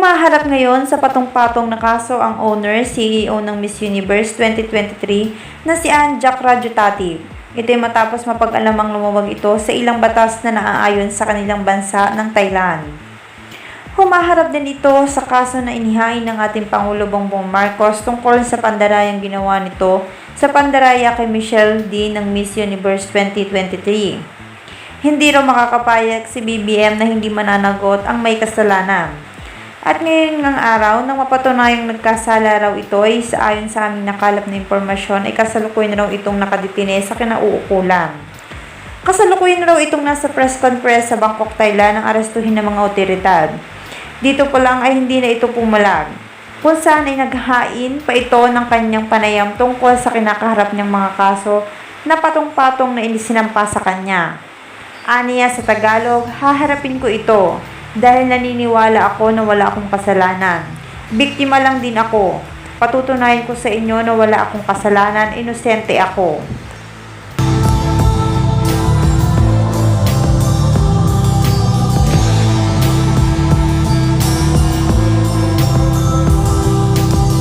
Humaharap ngayon sa patong-patong na kaso ang owner, CEO ng Miss Universe 2023 na si Anja Rajutati. Ito'y matapos mapag-alamang lumawag ito sa ilang batas na naaayon sa kanilang bansa ng Thailand. Humaharap din ito sa kaso na inihain ng ating Pangulo Bongbong Marcos tungkol sa pandarayang ginawa nito sa pandaraya kay Michelle D ng Miss Universe 2023. Hindi raw makakapayag si BBM na hindi mananagot ang may kasalanan. At ngayon ng araw, nang mapatunayang nagkasala raw ito ay ayon sa aming nakalap na impormasyon ay kasalukuyan raw itong nakadetine sa kinauukulan. Kasalukuyan raw itong nasa press conference sa Bangkok, Thailand ang arestuhin ng mga otoridad. Dito pa lang ay hindi na ito pumalag, kung saan ay naghain pa ito ng kanyang panayam tungkol sa kinakaharap niyang mga kaso na patong-patong na inisinampa sa kanya. Aniya sa Tagalog, haharapin ko ito dahil naniniwala ako na wala akong kasalanan. Biktima lang din ako. Patutunayan ko sa inyo na wala akong kasalanan, inosente ako.